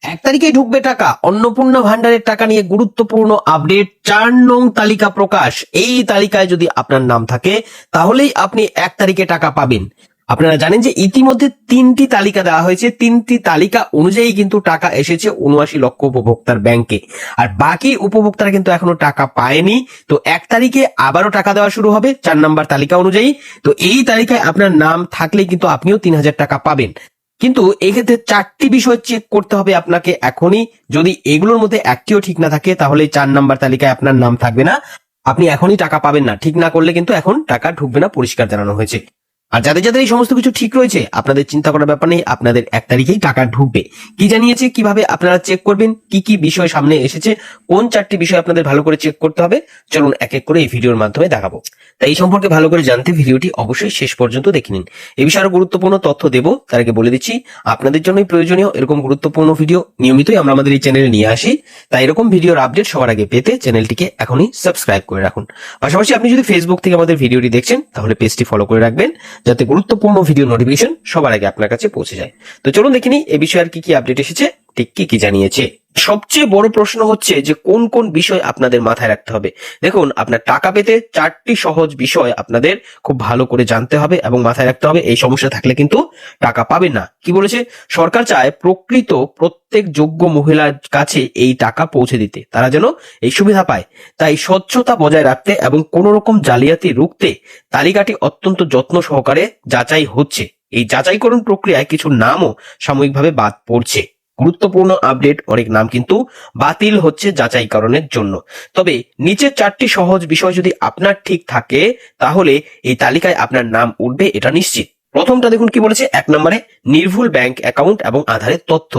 1 তারিখে ঢুকবে টাকা। অন্নপূর্ণা ভান্ডারের টাকা নিয়ে গুরুত্বপূর্ণ আপডেট, 4 নং তালিকা প্রকাশ। এই তালিকায় যদি আপনার নাম থাকে তাহলেই আপনি 1 তারিখে টাকা পাবেন। আপনারা জানেন যে ইতিমধ্যে 3টি তালিকা দেওয়া হয়েছে, 3টি তালিকা অনুযায়ী কিন্তু টাকা এসেছে 79 লক্ষ উপভোক্তার ব্যাংকে, আর বাকি উপভোক্তারা কিন্তু এখনো টাকা পায়নি। তো 1 তারিখে আবারও টাকা দেওয়া শুরু হবে 4 নম্বর তালিকা অনুযায়ী। তো এই তালিকায় আপনার নাম থাকলে কিন্তু আপনিও 3000 টাকা পাবেন। কিন্তু এক্ষেত্রে 4টি বিষয় চেক করতে হবে আপনাকে এখনই। যদি এগুলোর মধ্যে একটিও ঠিক না থাকে তাহলে 4 নাম্বার তালিকায় আপনার নাম থাকবে না, আপনি এখনই টাকা পাবেন না। ঠিক না করলে কিন্তু এখন টাকা ঢুকবে না, পরিষ্কার জানানো হয়েছে। আর যাদের যাদের এই সমস্ত কিছু ঠিক রয়েছে আপনাদের চিন্তা করার ব্যাপার নেই, আপনাদের 1 তারিখেই টাকা ঢুকবে। কি জানিয়েছে, কিভাবে আপনারা চেক করবেন, কি কি বিষয় সামনে এসেছে, কোন 4টি বিষয় আপনাদের ভালো করে চেক করতে হবে, চলুন এক এক করে এই ভিডিওর মাধ্যমে দেখাবো। তাই এই সম্পর্কে ভালো করে জানতে ভিডিওটি অবশ্যই শেষ পর্যন্ত দেখে নিন। এই বিষয়ে আরো গুরুত্বপূর্ণ তথ্য দেব, তার আগে বলে দিচ্ছি আপনাদের জন্যই প্রয়োজনীয় এরকম গুরুত্বপূর্ণ ভিডিও নিয়মিতই আমরা আমাদের এই চ্যানেলে নিয়ে আসি। তাই এরকম ভিডিওর আপডেট সবার আগে পেতে চ্যানেলটিকে এখনই সাবস্ক্রাইব করে রাখুন। পাশাপাশি আপনি যদি ফেসবুক থেকে আমাদের ভিডিওটি দেখছেন তাহলে পেজটি ফলো করে রাখবেন, যাতে গুরুত্বপূর্ণ ভিডিও নোটিফিকেশন সবার আগে আপনার কাছে পৌঁছে যায়। তো চলুন দেখিনি এই বিষয়ে আর কি কি আপডেট এসেছে, ঠিক কি কি জানিয়েছে। সবচেয়ে বড় প্রশ্ন হচ্ছে যে কোন কোন বিষয় আপনাদের মাথায় রাখতে হবে। দেখুন, আপনার টাকা পেতে 4টি সহজ বিষয় আপনাদের খুব ভালো করে জানতে হবে এবং মাথায় রাখতে হবে। এই সমস্যা থাকলে কিন্তু টাকা পাবেন না। কি বলেছে, সরকার চায় প্রকৃত প্রত্যেক যোগ্য মহিলার কাছে এই টাকা পৌঁছে দিতে, তারা যেন এই সুবিধা পায়। তাই স্বচ্ছতা বজায় রাখতে এবং কোন রকম জালিয়াতি রুখতে তালিকাটি অত্যন্ত যত্ন সহকারে যাচাই হচ্ছে। এই যাচাইকরণ প্রক্রিয়ায় কিছু নামও সাময়িকভাবে বাদ পড়ছে। গুরুত্বপূর্ণ আপডেট, অনেক নাম কিন্তু বাতিল হচ্ছে যাচাইকরণের জন্য। তবে নিচের 4টি সহজ বিষয় যদি আপনার ঠিক থাকে তাহলে এই তালিকায় আপনার নাম উঠবে, এটা নিশ্চিত। প্রথমটা দেখুন কি বলেছে, 1 নম্বরে নির্ভুল ব্যাংক অ্যাকাউন্ট এবং আধারের তথ্য।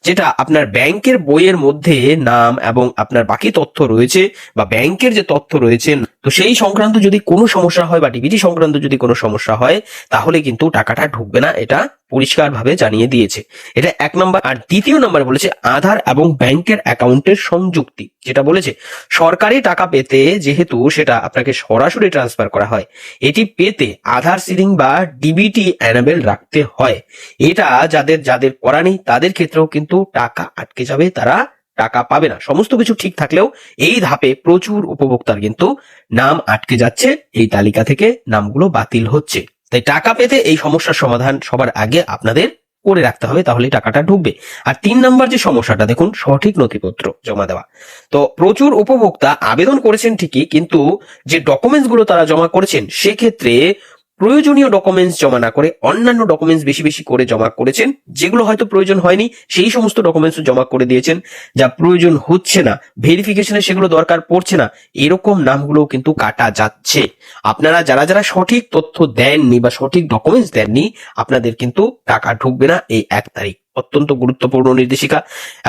যেটা আপনার ব্যাংকের বইয়ের মধ্যে নাম এবং আপনার বাকি তথ্য রয়েছে বা ব্যাংকের যে তথ্য রয়েছে, তো সেই সংক্রান্ত যদি কোনো সমস্যা হয় বা ডিবিটি সংক্রান্ত যদি কোনো সমস্যা হয় তাহলে কিন্তু টাকাটা ঢুকবে না, এটা পরিষ্কার ভাবে জানিয়ে দিয়েছে। এটা 1 নম্বর। আর 2য় নম্বরে বলেছে আধার এবং ব্যাংকের অ্যাকাউন্টের সংযুক্তি। যেটা বলেছে সরকারি টাকা পেতে যেহেতু সেটা আপনাকে সরাসরি ট্রান্সফার করা হয়, এটি পেতে আধার সিডিং বা ডিবিটি এনাবেল রাখতে হয়। এটা যাদের যাদের করা নেই তাদের ক্ষেত্রেও কিন্তু টাকা আটকে যাবে, তারা টাকা পাবে না। সমস্ত কিছু ঠিক থাকলেও এই ধাপে প্রচুর উপভোক্তার কিন্তু নাম আটকে যাচ্ছে, এই তালিকা থেকে নামগুলো বাতিল হচ্ছে। তাই টাকা পেতে এই সমস্যার সমাধান সবার আগে আপনাদের করে রাখতে হবে, তাহলে টাকাটা ঢুকবে। আর 3 নম্বর যে সমস্যাটা দেখুন, সঠিক নথিপত্র জমা দেওয়া। তো প্রচুর উপভোক্তা আবেদন করেছেন ঠিকই, কিন্তু যে ডকুমেন্টস গুলো তারা জমা করেছেন সেক্ষেত্রে প্রয়োজনীয় ডকুমেন্টস জমা না করে অন্যান্য ডকুমেন্টস বেশি বেশি করে জমা করেছেন, যেগুলো হয়তো প্রয়োজন হয়নি সেই সমস্ত ডকুমেন্টস জমা করে দিয়েছেন, যা প্রয়োজন হচ্ছে না, ভেরিফিকেশনে সেগুলো দরকার পড়ছে না, এরকম নামগুলো কিন্তু কাটা যাচ্ছে। আপনারা যারা যারা সঠিক তথ্য দেননি বা সঠিক ডকুমেন্টস দেননি, আপনাদের কিন্তু টাকা ঢুকবে না এই 1 তারিখ। অত্যন্ত গুরুত্বপূর্ণ নির্দেশিকা।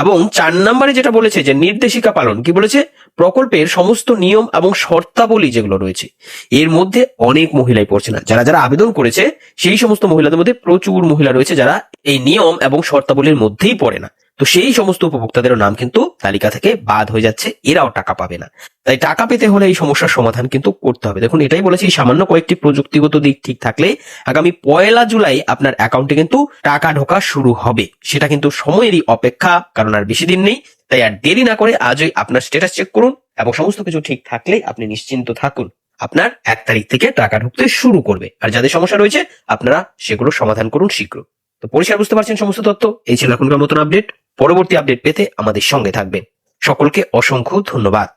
এবং 4 নম্বরে যেটা বলেছে যে নির্দেশিকা পালন, কি বলেছে, প্রকল্পের সমস্ত নিয়ম এবং শর্তাবলী যেগুলো রয়েছে এর মধ্যে অনেক মহিলাই পড়ছে না। যারা যারা আবেদন করেছে সেই সমস্ত মহিলাদের মধ্যে প্রচুর মহিলা রয়েছে যারা এই নিয়ম এবং শর্তাবলীর মধ্যেই পড়ে না। তো সেই সমস্ত উপভোক্তাদের নাম কিন্তু তালিকা থেকে বাদ হয়ে যাচ্ছে, এরাও টাকা পাবে না। তাই টাকা পেতে হলে এই সমস্যার সমাধান কিন্তু করতে হবে। দেখুন, এটাই বলেছি, সামান্য কয়েকটি প্রযুক্তিগত দিক ঠিক থাকলে আগামী 1 জুলাই আপনার অ্যাকাউন্টে কিন্তু টাকা ঢোকা শুরু হবে। সেটা কিন্তু সময়েরই অপেক্ষা, কারণ আর বেশি দিন নেই। তাই আর দেরি না করে আজই আপনার স্ট্যাটাস চেক করুন এবং সমস্ত কিছু ঠিক থাকলে আপনি নিশ্চিন্ত থাকুন, আপনার 1 তারিখ থেকে টাকা ঢুকতে শুরু করবে। আর যাদের সমস্যা রয়েছে আপনারা সেগুলো সমাধান করুন শীঘ্র। তো পরিষ্কার বুঝতে পারছেন সমস্ত তথ্য। এই ছিল এখনকার মতন আপডেট। পরবর্তী আপডেট পেতে আমাদের সঙ্গে থাকবেন। সকলকে অসংখ্য ধন্যবাদ।